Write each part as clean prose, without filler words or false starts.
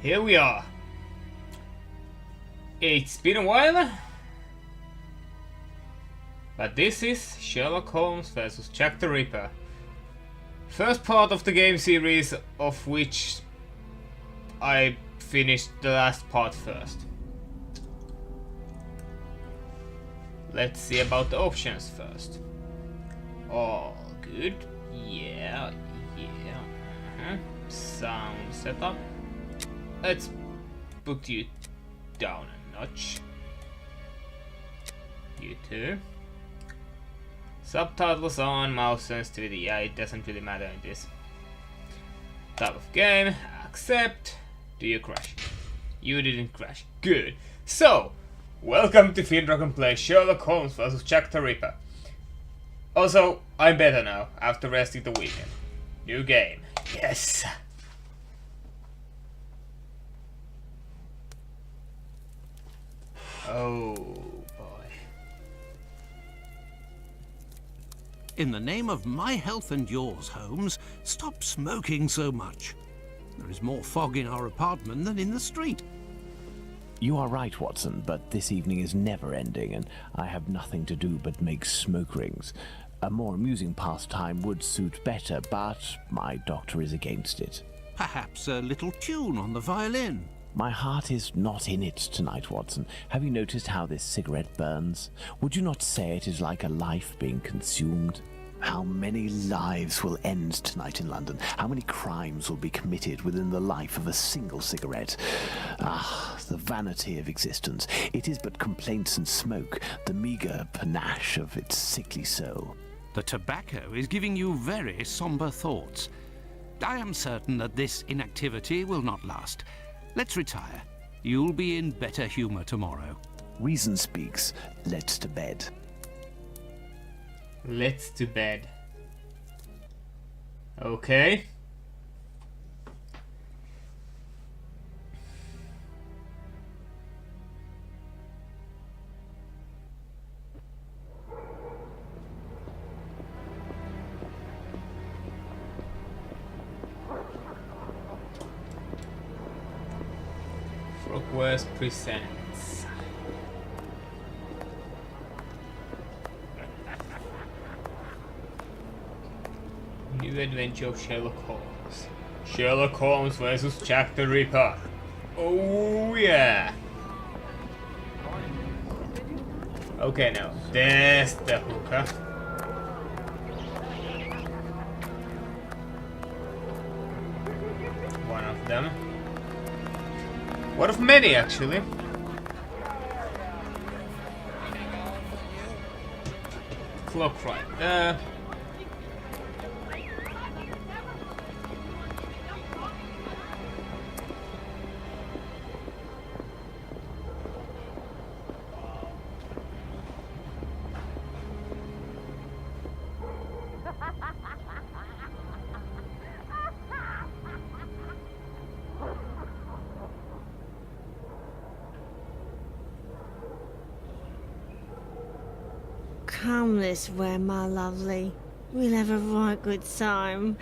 here we are. It's been a while, but this is Sherlock Holmes vs. Jack the Ripper. First part of the game series, of which I finished the last part first. Let's see about the options first. All good. Yeah. Sound setup. Let's put you down a notch. You too. Subtitles on, mouse sensitivity. Yeah, it doesn't really matter in this type of game. Accept. Do you crash? You didn't crash. Good. So, welcome to FinDragon Plays Sherlock Holmes vs. Jack the Ripper. Also, I'm better now, after resting the weekend. New game. Yes! Oh boy. In the name of my health and yours, Holmes, stop smoking so much. There is more fog in our apartment than in the street. You are right, Watson, but this evening is never ending, and I have nothing to do but make smoke rings. A more amusing pastime would suit better, but my doctor is against it. Perhaps a little tune on the violin. My heart is not in it tonight, Watson. Have you noticed how this cigarette burns? Would you not say it is like a life being consumed? How many lives will end tonight in London? How many crimes will be committed within the life of a single cigarette? Ah, the vanity of existence. It is but complaints and smoke, the meagre panache of its sickly soul. The tobacco is giving you very somber thoughts. I am certain that this inactivity will not last. Let's retire. You'll be in better humor tomorrow. Reason speaks. Let's to bed. Let's to bed. Okay. Frogwares presents. New adventure of Sherlock Holmes. Sherlock Holmes vs. Jack the Ripper. Oh yeah. Okay, now there's the hooker. One of them. One of many, actually. Clock right there. Come this way, my lovely. We'll have a right good time.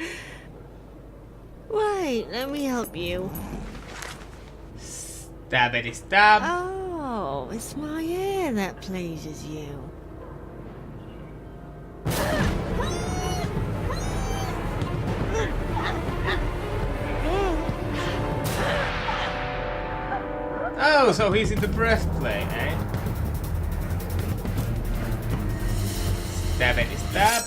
Wait, let me help you. Stabbity stab. Oh, it's my hair that pleases you. Oh, so he's in the breastplate, eh? Stabbity stab.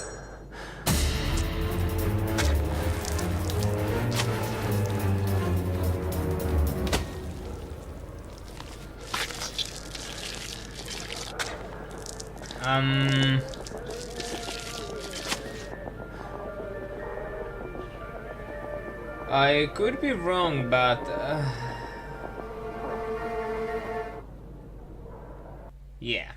I could be wrong, but yeah.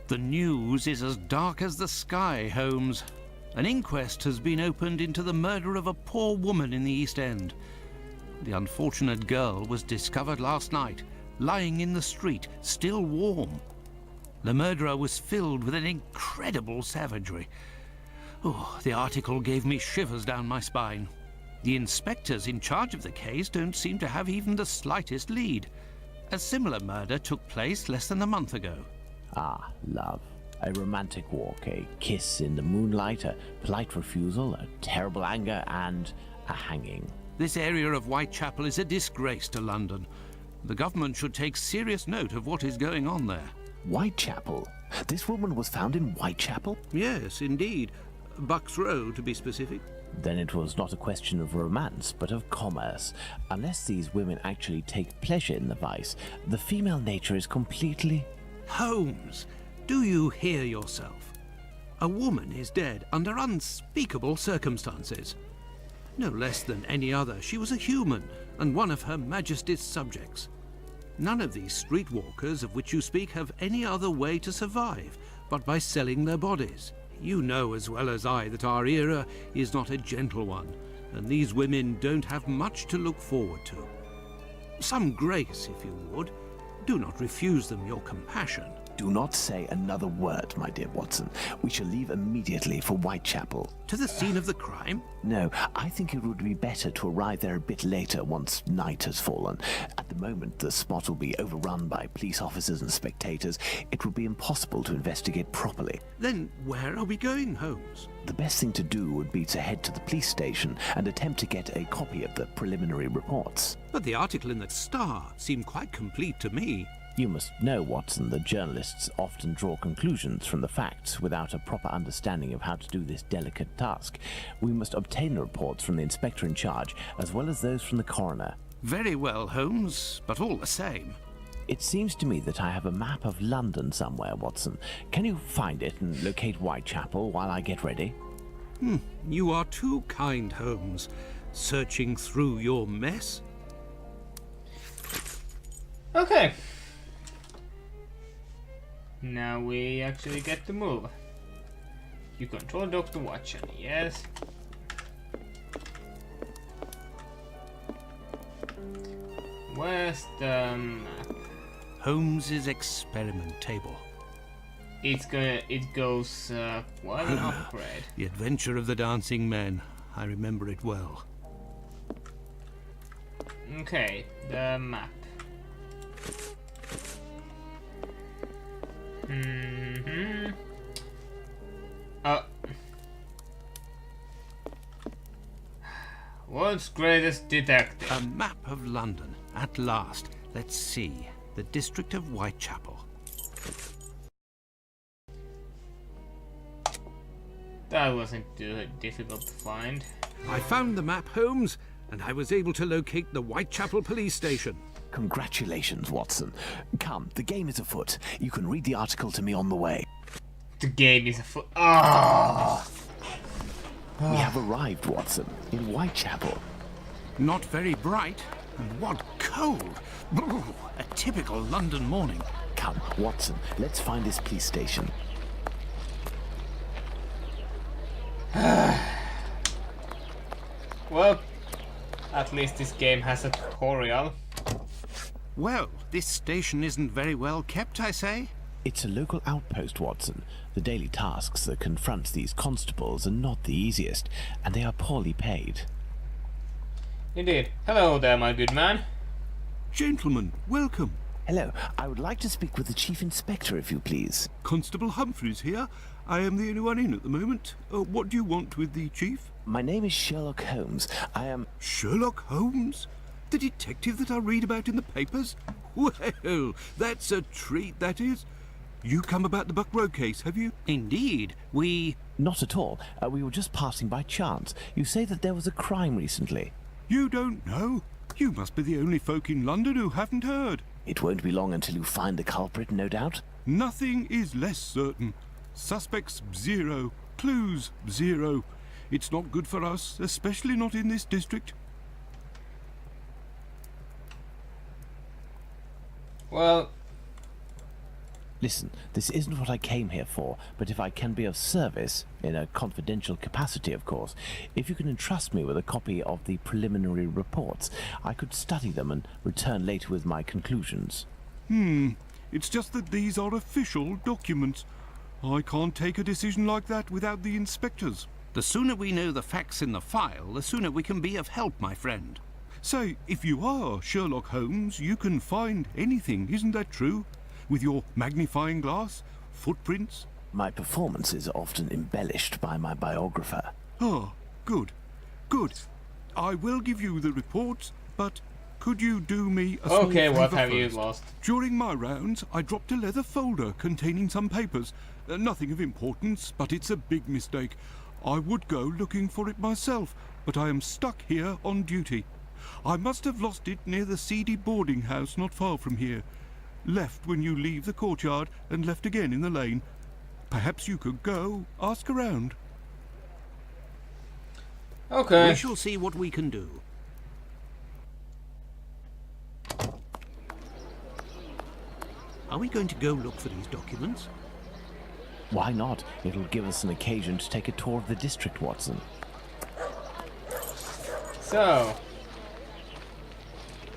The news is as dark as the sky, Holmes. An inquest has been opened into the murder of a poor woman in the East End. The unfortunate girl was discovered last night, lying in the street, still warm. The murderer was filled with an incredible savagery. Oh, the article gave me shivers down my spine. The inspectors in charge of the case don't seem to have even the slightest lead. A similar murder took place less than a month ago. Ah, love. A romantic walk, a kiss in the moonlight, a polite refusal, a terrible anger, and a hanging. This area of Whitechapel is a disgrace to London. The government should take serious note of what is going on there. Whitechapel? This woman was found in Whitechapel? Yes, indeed. Bucks Row, to be specific. Then it was not a question of romance, but of commerce. Unless these women actually take pleasure in the vice, the female nature is completely... Holmes, do you hear yourself? A woman is dead under unspeakable circumstances. No less than any other, she was a human and one of Her Majesty's subjects. None of these streetwalkers of which you speak have any other way to survive but by selling their bodies. You know as well as I that our era is not a gentle one, and these women don't have much to look forward to. Some grace, if you would. Do not refuse them your compassion. Do not say another word, my dear Watson. We shall leave immediately for Whitechapel. To the scene of the crime? No, I think it would be better to arrive there a bit later once night has fallen. At the moment, the spot will be overrun by police officers and spectators. It would be impossible to investigate properly. Then where are we going, Holmes? The best thing to do would be to head to the police station and attempt to get a copy of the preliminary reports. But the article in the Star seemed quite complete to me. You must know, Watson, that journalists often draw conclusions from the facts without a proper understanding of how to do this delicate task. We must obtain the reports from the inspector in charge, as well as those from the coroner. Very well, Holmes, but all the same. It seems to me that I have a map of London somewhere, Watson. Can you find it and locate Whitechapel while I get ready? You are too kind, Holmes. Searching through your mess? Okay. Now we actually get to move. You control Dr. Watson, yes. Where's the map? Holmes's experiment table. It goes quite an upgrade. The Adventure of the Dancing Men. I remember it well. Okay, the map. World's greatest detective. A map of London, at last. Let's see. The district of Whitechapel. That wasn't too difficult to find. I found the map, Holmes, and I was able to locate the Whitechapel police station. Congratulations, Watson. Come, the game is afoot. You can read the article to me on the way. The game is afoot. Ah! We have arrived, Watson, in Whitechapel. Not very bright, and what cold! Brr, a typical London morning. Come, Watson, let's find this police station. Well, at least this game has a tutorial. Well, this station isn't very well kept, I say. It's a local outpost, Watson. The daily tasks that confront these constables are not the easiest, and they are poorly paid. Indeed. Hello there, my good man. Gentlemen, welcome. Hello, I would like to speak with the Chief Inspector, if you please. Constable Humphreys here. I am the only one in at the moment. What do you want with the Chief? My name is Sherlock Holmes. I am... Sherlock Holmes? The detective that I read about in the papers? Well, that's a treat, that is. You come about the Buck Row case, have you? Indeed, we... Not at all. We were just passing by chance. You say that there was a crime recently. You don't know? You must be the only folk in London who haven't heard. It won't be long until you find the culprit, no doubt. Nothing is less certain. Suspects, 0. Clues, 0. It's not good for us, especially not in this district. Well... Listen, this isn't what I came here for, but if I can be of service, in a confidential capacity, of course, if you can entrust me with a copy of the preliminary reports, I could study them and return later with my conclusions. It's just that these are official documents. I can't take a decision like that without the inspectors. The sooner we know the facts in the file, the sooner we can be of help, my friend. Say, if you are Sherlock Holmes, you can find anything, isn't that true? With your magnifying glass, footprints? My performance is often embellished by my biographer. Ah, good. Good. I will give you the reports, but could you do me a small Okay, what favour have you first? lost? During my rounds, I dropped a leather folder containing some papers. Nothing of importance, but it's a big mistake. I would go looking for it myself, but I am stuck here on duty. I must have lost it near the seedy boarding house not far from here. Left when you leave the courtyard and left again in the lane. Perhaps you could go, ask around. Okay. We shall see what we can do. Are we going to go look for these documents? Why not? It'll give us an occasion to take a tour of the district, Watson. So,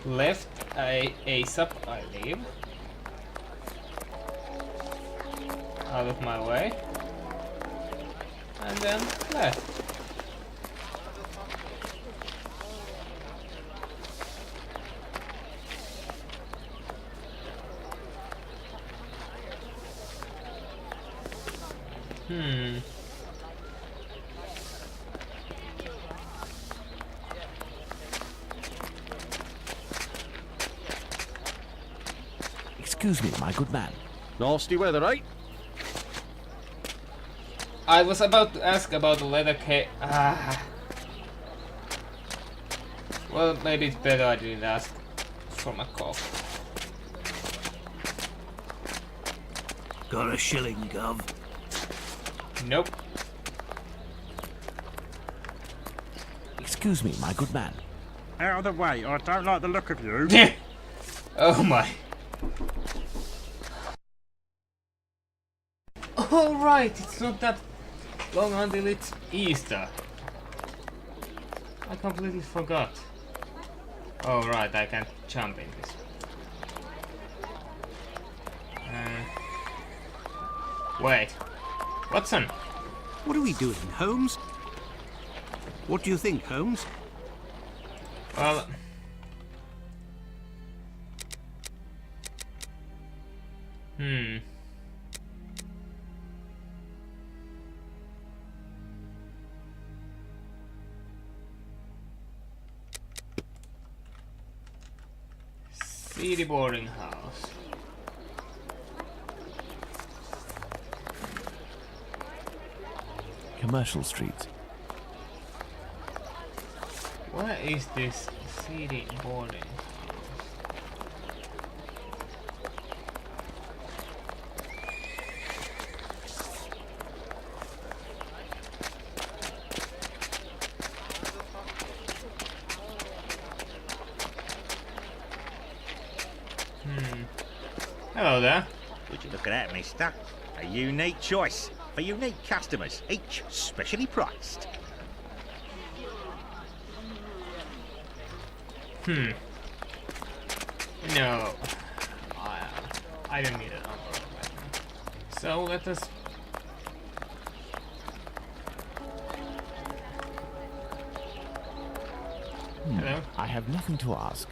left ASAP, I leave. Out of my way. And then left. Excuse me, my good man. Nasty weather, eh? I was about to ask about the leather case. Well, maybe it's better I didn't ask for my cough. Got a shilling, Gov. Nope. Excuse me, my good man. Out of the way, I don't like the look of you. Oh my. Oh right, it's not that long until it's Easter. I completely forgot. Oh right, I can't jump in this. Wait. Watson! What are we doing, Holmes? What do you think, Holmes? Well... Seedy boarding house. Commercial Street. Where is this seedy boarding house? Hello there. Would you look at that, mister? A unique choice for unique customers, each specially priced. No. I don't need an umbrella right now. So let us... Hello? I have nothing to ask.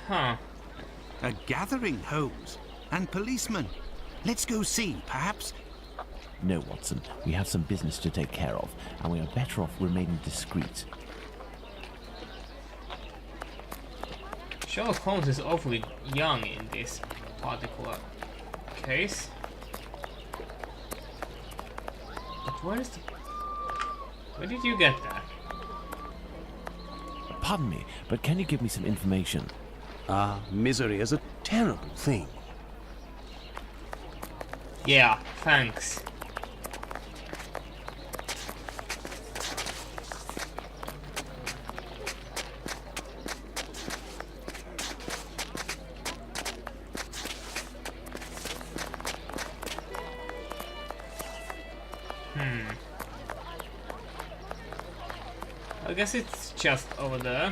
Huh. A gathering, Holmes. And policemen. Let's go see, perhaps. No, Watson. We have some business to take care of, and we are better off remaining discreet. Sherlock Holmes is awfully young in this particular case. But where is the... Where did you get that? Pardon me, but can you give me some information? Misery is a terrible thing. Yeah, thanks. I'll guess it's just over there.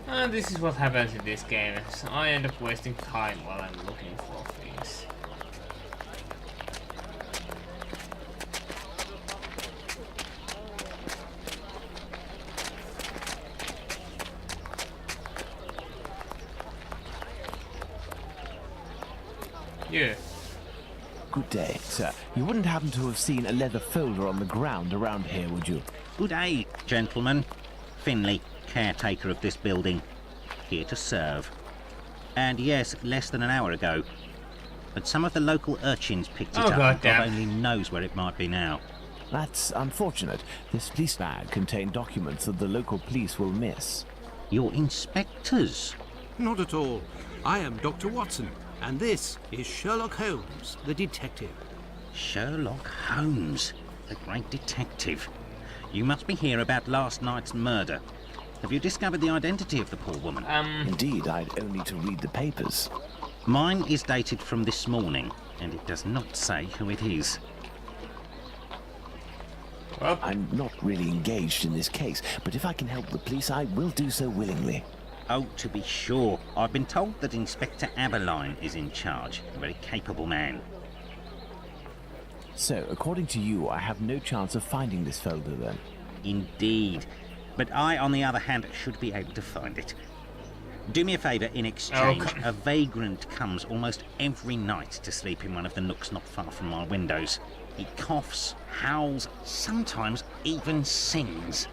And this is what happens in this game. So I end up wasting time while I'm looking for things. Yeah. Good day, sir. You wouldn't happen to have seen a leather folder on the ground around here, would you? Good day, gentlemen. Finley, caretaker of this building. Here to serve. And yes, less than an hour ago. But some of the local urchins picked it up, and God only knows where it might be now. That's unfortunate. This police bag contained documents that the local police will miss. You're inspectors? Not at all. I am Dr. Watson, and this is Sherlock Holmes, the detective. Sherlock Holmes, the great detective. You must be here about last night's murder. Have you discovered the identity of the poor woman? Indeed, I'd only to read the papers. Mine is dated from this morning, and it does not say who it is. Well, I'm not really engaged in this case, but if I can help the police, I will do so willingly. Oh, to be sure. I've been told that Inspector Aberline is in charge. A very capable man. So, according to you, I have no chance of finding this folder then? Indeed. But I, on the other hand, should be able to find it. Do me a favour in exchange. Okay. A vagrant comes almost every night to sleep in one of the nooks not far from my windows. He coughs, howls, sometimes even sings.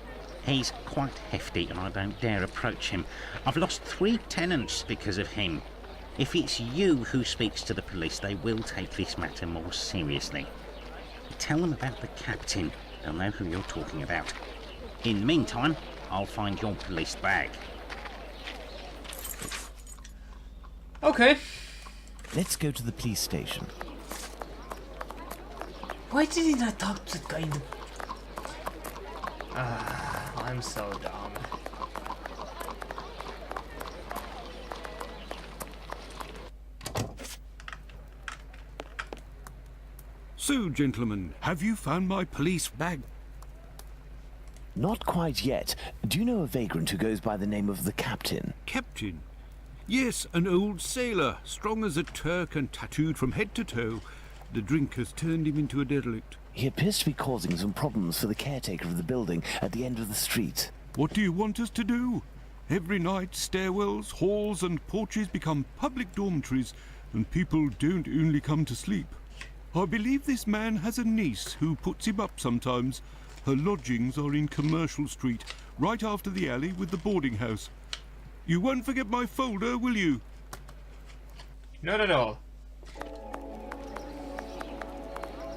He's quite hefty and I don't dare approach him. I've lost 3 tenants because of him. If it's you who speaks to the police, they will take this matter more seriously. Tell them about the captain. They'll know who you're talking about. In the meantime, I'll find your police bag. okay. Let's go to the police station. Why didn't I talk to the guy in the... I'm so dumb. So, gentlemen, have you found my police bag? Not quite yet. Do you know a vagrant who goes by the name of the Captain? Captain? Yes, an old sailor, strong as a Turk and tattooed from head to toe. The drink has turned him into a derelict. He appears to be causing some problems for the caretaker of the building at the end of the street. What do you want us to do? Every night, stairwells, halls and porches become public dormitories, and people don't only come to sleep. I believe this man has a niece who puts him up sometimes. Her lodgings are in Commercial Street, right after the alley with the boarding house. You won't forget my folder, will you? Not at all.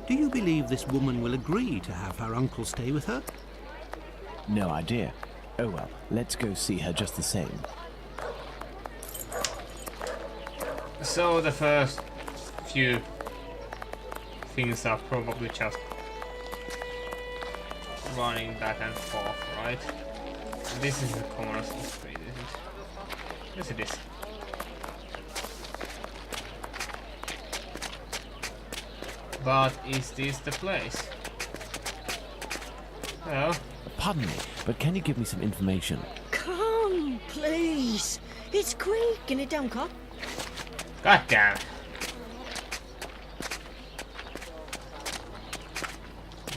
Do you believe this woman will agree to have her uncle stay with her? No idea. Oh well, let's go see her just the same. So the first few things are probably just running back and forth, right? And this is the Commercial Street, isn't it? Yes, it is. But is this the place? Well, Pardon me, but can you give me some information? Come, please. It's creaking it down, cop. god damn.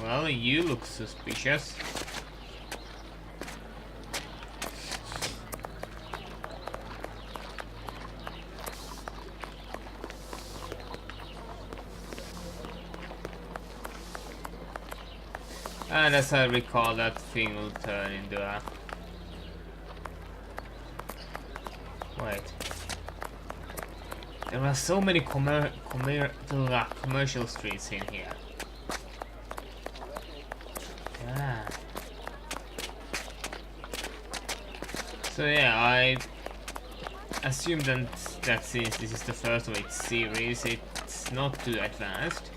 Well, you look suspicious. And as I recall, that thing will turn into a... Wait. There are so many commercial streets in here. Yeah. So yeah, I assume that since this is the first of its series, it's not too advanced,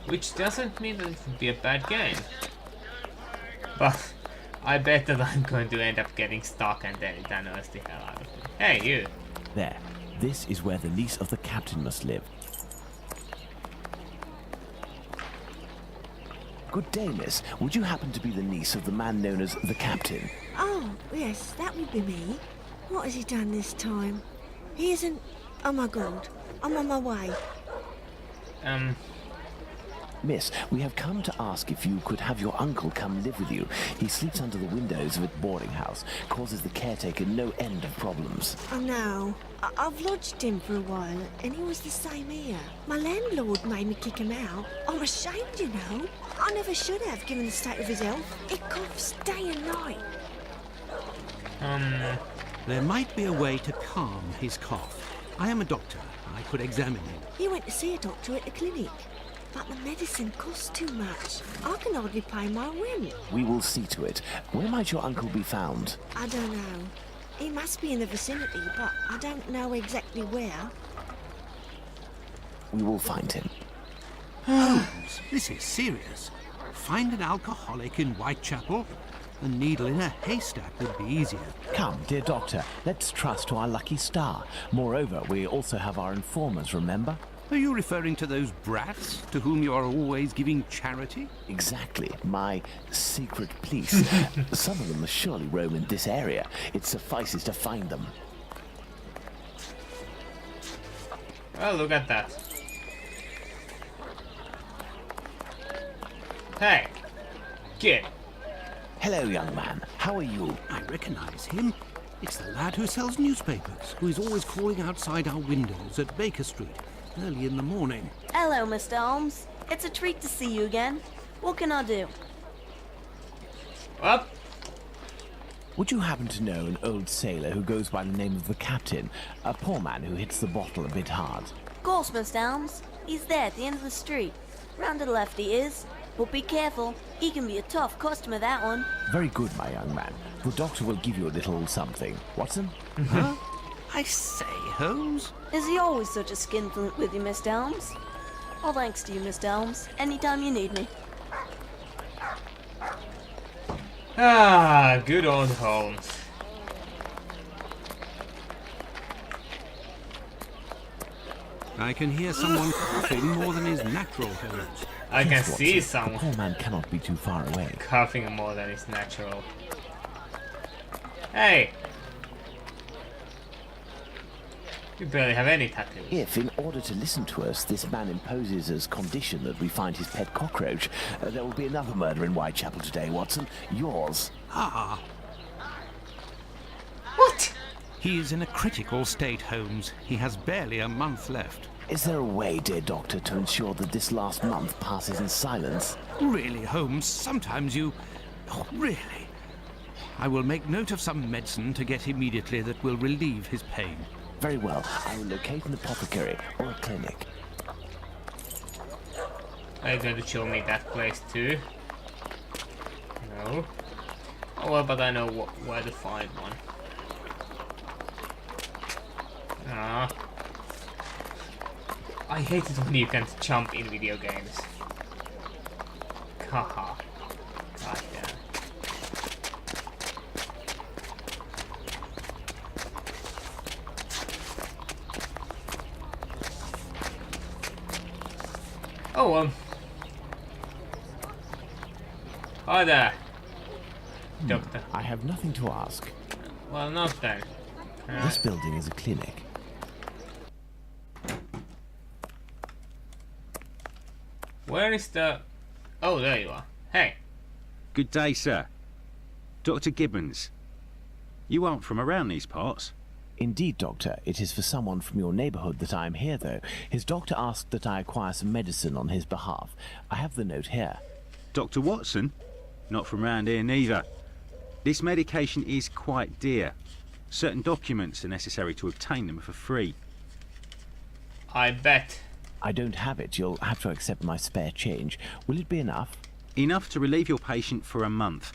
which doesn't mean that it would be a bad game. But I bet that I'm going to end up getting stuck and then it annoys the hell out of me. Hey, you! There. This is where the niece of the captain must live. Good day, miss. Would you happen to be the niece of the man known as the Captain? Oh, yes, that would be me. What has he done this time? He isn't... Oh my god, I'm on my way. Miss, we have come to ask if you could have your uncle come live with you. He sleeps under the windows of a boarding house, causes the caretaker no end of problems. Oh no, I've lodged him for a while, and he was the same here. My landlord made me kick him out. I'm ashamed, you know. I never should have, given the state of his health. He coughs day and night. There might be a way to calm his cough. I am a doctor. I could examine him. He went to see a doctor at the clinic. But the medicine costs too much. I can hardly pay my rent. We will see to it. Where might your uncle be found? I don't know. He must be in the vicinity, but I don't know exactly where. We will find him. Holmes, this is serious. Find an alcoholic in Whitechapel? A needle in a haystack would be easier. Come, dear doctor, let's trust to our lucky star. Moreover, we also have our informers, remember? Are you referring to those brats to whom you are always giving charity? Exactly, my secret police. Some of them surely roam in this area. It suffices to find them. Well, look at that. Hey, kid. Hello, young man. How are you? I recognize him. It's the lad who sells newspapers, who is always calling outside our windows at Baker Street early in the morning. Hello, Mr. Holmes. It's a treat to see you again. What can I do? Up. Would you happen to know an old sailor who goes by the name of the Captain? A poor man who hits the bottle a bit hard. Of course, Mr. Holmes. He's there at the end of the street. Round to the left he is. But be careful. He can be a tough customer, that one. Very good, my young man. The doctor will give you a little something. Watson? Huh? I say, Holmes. Is he always such a skinflint with you, Mr. Holmes? All thanks to you, Mr. Holmes. Anytime you need me. Ah, good old Holmes. I can hear someone coughing more than is natural, Holmes. I can Yes, see Watson. The someone poor man cannot be too far away. coughing more than is natural. Hey! You barely have any tattoos. If, in order to listen to us, this man imposes as condition that we find his pet cockroach, there will be another murder in Whitechapel today, Watson. Yours. Ah, What? he is in a critical state, Holmes. He has barely a month left. Is there a way, dear doctor, to ensure that this last month passes in silence? Really, Holmes, sometimes you... Oh, really? I will make note of some medicine to get immediately that will relieve his pain. Very well. I will locate an apothecary or a clinic. Are you going to show me that place too? No. Oh well, but I know where to find one. Ah. I hate it when you can't jump in video games. Haha. God damn. Oh, hi there, Doctor. I have nothing to ask. Well, not then. This building is a clinic. Where is the... Oh, there you are. Hey. Good day, sir. Dr. Gibbons. You aren't from around these parts. Indeed, Doctor. It is for someone from your neighborhood that I am here, though. His doctor asked that I acquire some medicine on his behalf. I have the note here. Dr. Watson? Not from round here neither. This medication is quite dear. Certain documents are necessary to obtain them for free. I bet. I don't have it. You'll have to accept my spare change. Will it be enough? Enough to relieve your patient for a month.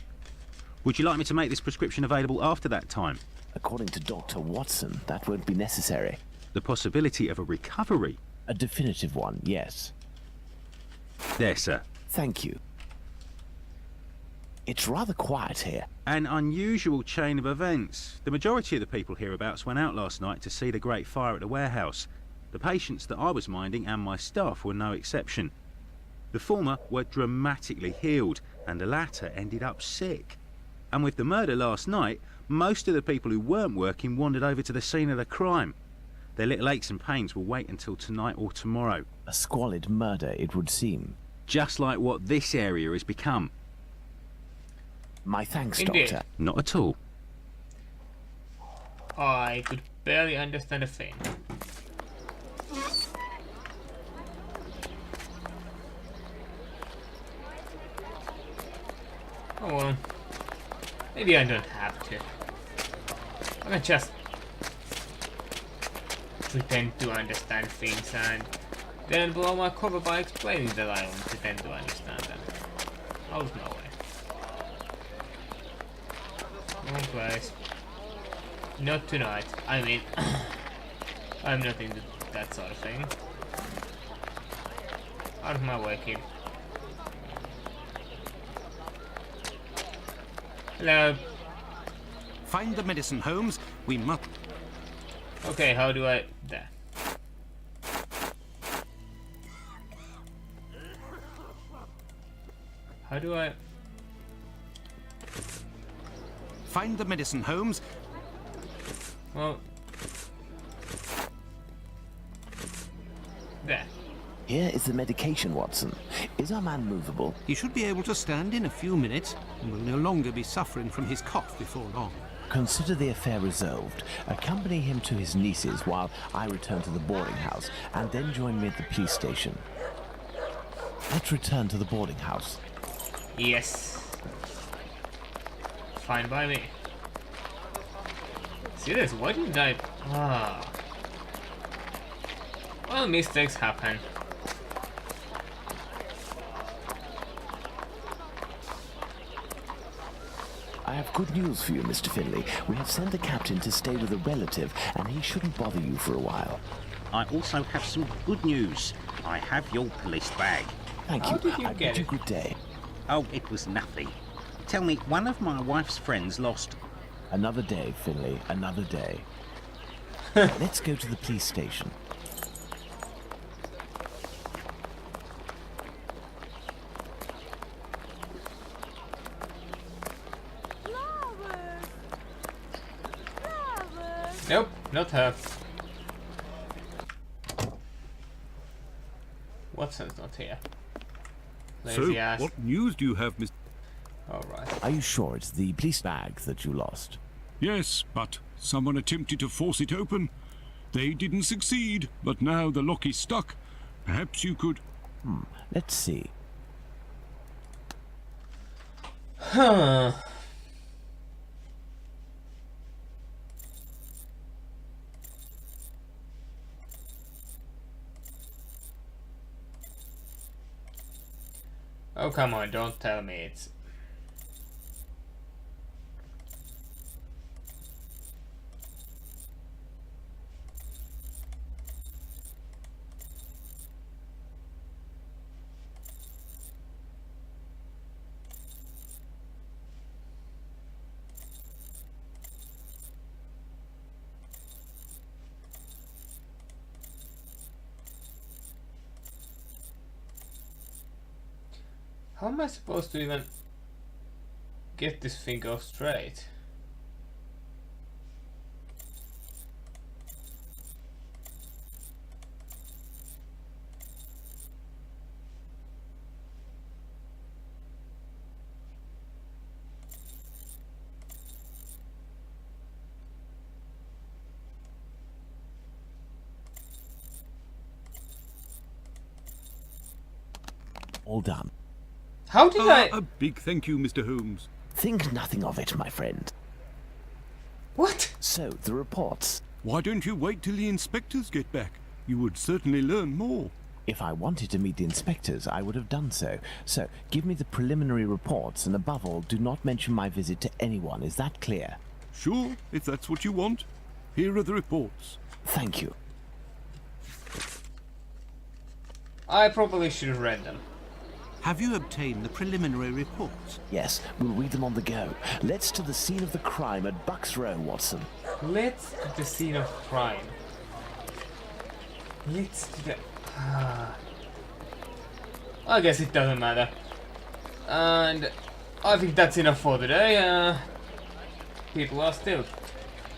Would you like me to make this prescription available after that time? According to Dr. Watson, that won't be necessary. The possibility of a recovery? A definitive one, yes. There, sir. Thank you. It's rather quiet here. An unusual chain of events. The majority of the people hereabouts went out last night to see the great fire at the warehouse. The patients that I was minding and my staff were no exception. The former were dramatically healed, and the latter ended up sick. And with the murder last night, most of the people who weren't working wandered over to the scene of the crime. Their little aches and pains will wait until tonight or tomorrow. A squalid murder, it would seem. Just like what this area has become. My thanks, Indeed. Doctor. Not at all. I could barely understand a thing. Oh well. Maybe I don't have to. I can just pretend to understand things and then blow my cover by explaining that I don't pretend to understand them. Out of nowhere. Wrong place. Not tonight. I mean, I'm not into that sort of thing. Out of my way, kid. Hello. Find the medicine, Holmes. We must... Okay, how do I... There. How do I... Find the medicine, Holmes. Well... There. Here is the medication, Watson. Is our man movable? He should be able to stand in a few minutes and will no longer be suffering from his cough before long. Consider the affair resolved. Accompany him to his niece's while I return to the boarding house, and then join me at the police station. Let's return to the boarding house. Yes. Fine by me. Serious, why didn't I... Ah. Well, mistakes happen. I have good news for you, Mr. Finlay. We have sent the captain to stay with a relative, and he shouldn't bother you for a while. I also have some good news. I have your police bag. Thank How you. did you I get bid you it? good day. Oh, it was nothing. Tell me, one of my wife's friends lost... Another day, Finlay. Another day. Let's go to the police station. Nope, not her. Watson's not here. Lazy So, ass. what news do you have, Mr. Alright. Are you sure it's the police bag that you lost? Yes, but someone attempted to force it open. They didn't succeed, but now the lock is stuck. Perhaps you could... Let's see. Huh. Oh, come on, don't tell me it's... How am I supposed to even get this thing go straight? All done. How did I... A big thank you, Mr. Holmes. Think nothing of it, my friend. What? So, the reports. Why don't you wait till the inspectors get back? You would certainly learn more. If I wanted to meet the inspectors, I would have done so. So, give me the preliminary reports, and above all, do not mention my visit to anyone. Is that clear? Sure, if that's what you want. Here are the reports. Thank you. I probably should have read them. Have you obtained the preliminary reports? Yes, we'll read them on the go. Let's to the scene of the crime at Bucks Row, Watson. Let's to the scene of crime. Let's to the... I guess it doesn't matter. And I think that's enough for today. People are still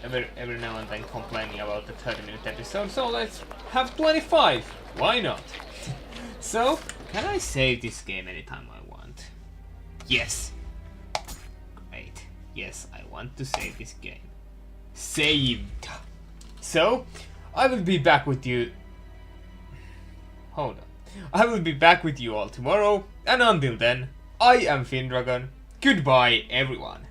every now and then complaining about the 30-minute episode, so let's have 25. Why not? So, can I save this game anytime I want? Yes. Great. Yes, I want to save this game. Saved. So, I will be back with you. Hold on. I will be back with you all tomorrow, and until then, I am FinDragon. Goodbye, everyone.